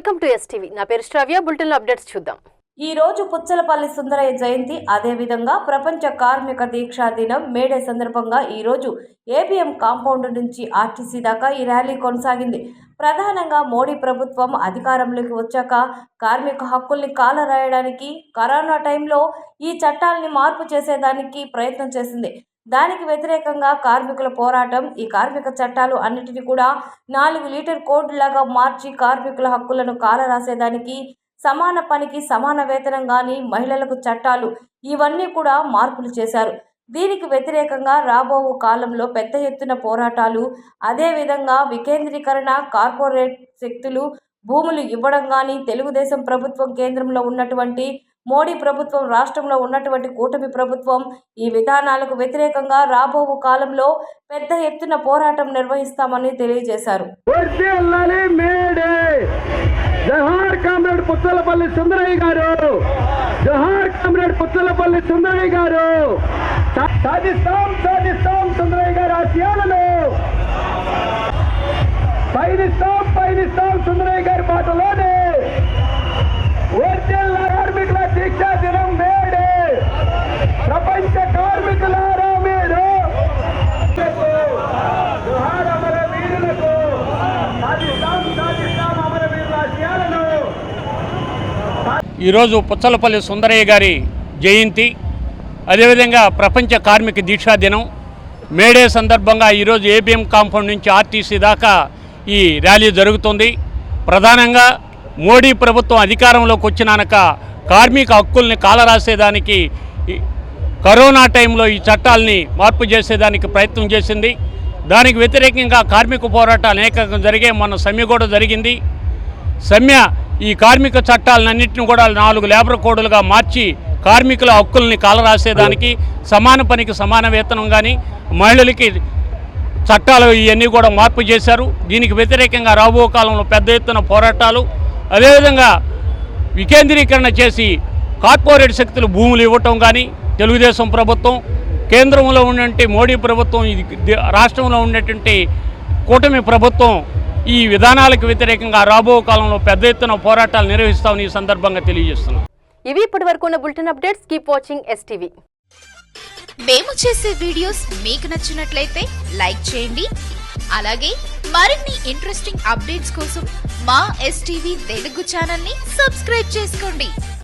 Welcome to STV. నా పేరు శ్రావ్య. Bulletin updates చూద్దాం. ఈ రోజు పుచ్చలపల్లి సుందరయ్య జయంతి, అదే విధంగా ప్రపంచ కార్మిక దీక్షా దినం మేడే సందర్భంగా ఈ రోజు ఏబిఎం కాంపౌండ్ నుంచి ఆర్టీసీ దాకా ఈ ర్యాలీ కొనసాగింది. ప్రధానంగా మోడీ ప్రభుత్వం అధికారంలోకి వచ్చాక కార్మిక హక్కుల్ని కాలరాయడానికి, కరోనా టైంలో ఈ చట్టాలని మార్పు చేసేదానికి ప్రయత్నం చేసింది. దానికి వ్యతిరేకంగా కార్మికుల పోరాటం, ఈ కార్మిక చట్టాలు అన్నిటిని కూడా 4 లీటర్ కోడ్లాగా మార్చి కార్మికుల హక్కులను కాలరాసేదానికి, సమాన పనికి సమాన వేతనం కానీ, మహిళలకు చట్టాలు, ఇవన్నీ కూడా మార్పులు చేశారు. దీనికి వ్యతిరేకంగా రాబో కాలంలో పెద్ద ఎత్తున పోరాటాలు, అదేవిధంగా వికేంద్రీకరణ, కార్పొరేట్ శక్తులు భూములు ఇవ్వడం కానీ, తెలుగుదేశం ప్రభుత్వం కేంద్రంలో ఉన్నటువంటి మోడీ ప్రభుత్వం, రాష్ట్రంలో ఉన్నటువంటి కూటమి ప్రభుత్వం, ఈ విధానాలకు వ్యతిరేకంగా రాబో కాలంలో పెద్ద ఎత్తున పోరాటం నిర్వహిస్తామని తెలియజేశారు. జోహార్ కామ్రేడ్ పుచ్చలపల్లి సుందరయ్య గారు, జోహార్ కామ్రేడ్ పుచ్చలపల్లి సుందరయ్య గారు. సాధిస్తాం సాధిస్తాం సుందరయ్య గారి ఆశయాలను, పయనిస్తాం పయనిస్తాం సుందరయ్య గారి బాటలోనే. కార్మికుల దీక్షా దినం మేడే, ప్రపంచ కార్మికులారా మీరు జోహార్ అమర వీరులకు, సాధిస్తాం సాధిస్తాం అమర వీరుల ఆశయాలను. ఈరోజు పుచ్చలపల్లి సుందరయ్య గారి జయంతి, అదేవిధంగా ప్రపంచ కార్మిక దీక్షా దినం మేడే సందర్భంగా ఈరోజు ఏబిఎం కాంపౌండ్ నుంచి ఆర్టీసీ దాకా ఈ ర్యాలీ జరుగుతుంది. ప్రధానంగా మోడీ ప్రభుత్వం అధికారంలోకి వచ్చినాక కార్మిక హక్కుల్ని కాలరాసేదానికి, కరోనా టైంలో ఈ చట్టాలని మార్పు చేసేదానికి ప్రయత్నం చేసింది. దానికి వ్యతిరేకంగా కార్మిక పోరాటాలు అనేక జరిగే, మొన్న సమ్మె కూడా జరిగింది. సమ్మె ఈ కార్మిక చట్టాలన్నింటినీ కూడా 4 లేబర్ కోడ్లుగా మార్చి కార్మికుల హక్కుల్ని కాలరాసేదానికి, సమాన పనికి సమాన వేతనం కానీ, మహిళలకి చట్టాలు ఇవన్నీ కూడా మార్పు చేశారు. దీనికి వ్యతిరేకంగా రాబో కాలంలో పెద్ద ఎత్తున పోరాటాలు, అదేవిధంగా వికేంద్రీకరణ చేసి కార్పొరేట్ శక్తులు భూములు ఇవ్వటం కానీ, తెలుగుదేశం ప్రభుత్వం కేంద్రంలో ఉన్నటువంటి మోడీ ప్రభుత్వం, రాష్ట్రంలో ఉన్నటువంటి కూటమి ప్రభుత్వం, ఈ విధానాలకు వ్యతిరేకంగా రాబో కాలంలో పెద్ద ఎత్తున పోరాటాలు నిర్వహిస్తామని ఈ సందర్భంగా తెలియజేస్తున్నాం. ఇవి ఇప్పటి వరకు ఉన్న bulletin updates. Keep watching STV. మేము చేసే వీడియోస్ మీకు నచ్చినట్లయితే లైక్ చేయండి. అలాగే మరిన్ని ఇంట్రెస్టింగ్ అప్డేట్స్ కోసం మా ఎస్టీవీ తెలుగు ఛానల్ ని సబ్స్క్రైబ్ చేసుకోండి.